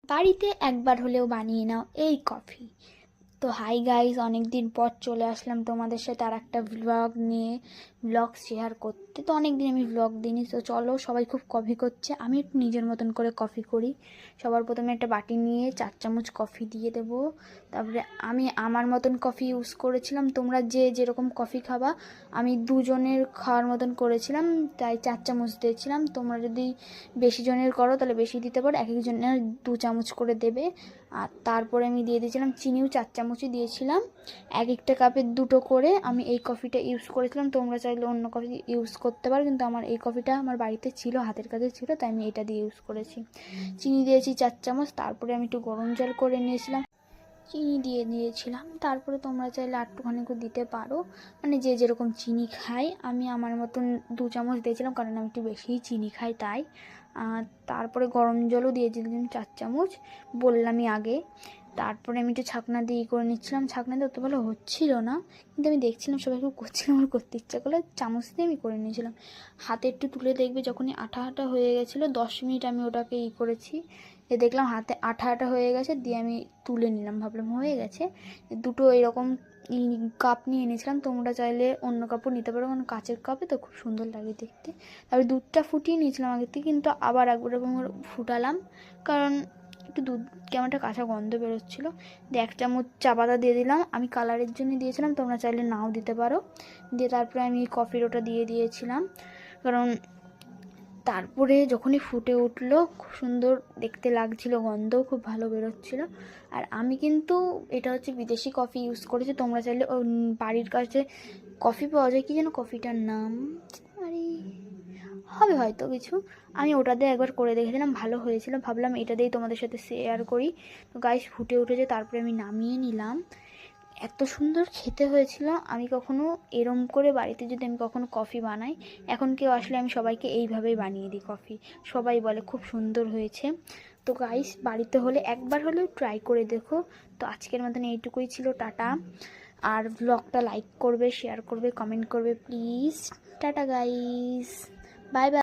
বাড়িতে একবার হলেও বানিয়ে নাও এই কফি। তো হাই গাইস, অনেক দিন পর চলে আসলাম তোমাদের সাথে আর একটা ব্লগ নিয়ে, ব্লগ শেয়ার করতে। তো অনেক দিন আমি ব্লগ দিইনি, তো চলো, সবাই খুব কফি করছে, আমি একটু নিজের মতন করে কফি করি। সবার প্রথমে একটা বাটি নিয়ে 4 চামচ কফি দিয়ে দেবো। তারপরে আমি আমার মতন কফি ইউজ করেছিলাম, তোমরা যে যেরকম কফি খাবা, আমি দুজনের খাওয়ার মতন করেছিলাম, তাই 4 চামচ দিয়েছিলাম। তোমরা যদি বেশি জনের করো তাহলে বেশি দিতে পারো, এক একজনের 2 চামচ করে দেবে। আর তারপরে আমি দিয়ে দিয়েছিলাম চিনিও 4 চামচই দিয়েছিলাম, এক একটা কাপে 2টো করে। আমি এই কফিটা ইউজ করেছিলাম, তোমরা চাইলে অন্য কফি ইউজ করতে পারো, কিন্তু আমার এই কফিটা আমার বাড়িতে ছিল, হাতের কাছে ছিল, তাই আমি এটা দিয়ে ইউজ করেছি। চিনি দিয়েছি 4 চামচ, তারপরে আমি একটু গরম জল করে নিয়েছিলাম, চিনি দিয়ে দিয়েছিলাম। তারপরে তোমরা চাইলে একটুখানিকু দিতে পারো, মানে যে যেরকম চিনি খায়। আমি আমার মতন 2 চামচ দিয়েছিলাম, কারণ আমি একটু বেশিই চিনি খাই তাই। তারপরে গরম জলও দিয়ে দিলাম 4 চামচ, বললামই আগে। তারপরে আমি একটু ছাকনা দিয়ে করে নিচ্ছিলাম, ছাকনা দিয়ে অত ভালো হচ্ছিল না, কিন্তু আমি দেখছিলাম সবাই খুব করছিলাম, আমার করতে ইচ্ছা করলে চামচ দিয়ে আমি করে নিয়েছিলাম। হাতে একটু তুলে দেখবে, যখনই আঠা আঠা হয়ে গেছিলো, 10 মিনিট আমি ওটাকে করেছি, দেখলাম হাতে আঠা আঠা হয়ে গেছে, দিয়ে আমি তুলে নিলাম, ভাবলাম হয়ে গেছে। দুটো এরকম কাপ নিয়ে এনেছিলাম, তোমরা চাইলে অন্য কাপও নিতে পারো, কারণ কাচের কাপে তো খুব সুন্দর লাগে দেখতে। তারপরে দুধটা ফুটিয়ে নিয়েছিলাম আগের থেকে, কিন্তু আবার একবার এরকম ফুটালাম, কারণ একটু দুধ কেমন একটা কাঁচা গন্ধ বেরোচ্ছিলো। দিয়ে 1 চামচ চা পাতা দিয়ে দিলাম, আমি কালারের জন্য দিয়েছিলাম, তোমরা চাইলে নাও দিতে পারো। দিয়ে তারপরে আমি কফির ওটা দিয়ে দিয়েছিলাম, কারণ তারপরে যখনই ফুটে উঠলো খুব সুন্দর দেখতে লাগছিল, গন্ধও খুব ভালো বেরোচ্ছিলো। আর আমি কিন্তু এটা হচ্ছে বিদেশি কফি ইউজ করেছি, তোমরা চাইলে বাড়ির কাছে কফি পাওয়া যায়, কি যেন কফিটার নাম, আরে হবে হয়তো কিছু, আমি ওটা দিয়ে একবার করে দেখেছিলাম, ভালো হয়েছিল, ভাবলাম এটা দিয়েই তোমাদের সাথে শেয়ার করি। তো গাইস, ফুটে উঠেছে, তারপরে আমি নামিয়ে নিলাম। এত সুন্দর খেতে হয়েছিল, আমি কখনো এরম করে বাড়িতে যদি আমি কখনো কফি বানাই, এখন কেউ আসলে আমি সবাইকে এইভাবেই বানিয়ে দিই কফি, সবাই বলে খুব সুন্দর হয়েছে। তো গাইস, বাড়িতে হলে একবার হলেও ট্রাই করে দেখো। তো আজকের মতন এইটুকুই ছিল, টাটা। আর ব্লগটা লাইক করবে, শেয়ার করবে, কমেন্ট করবে please. Tata guys, bye bye.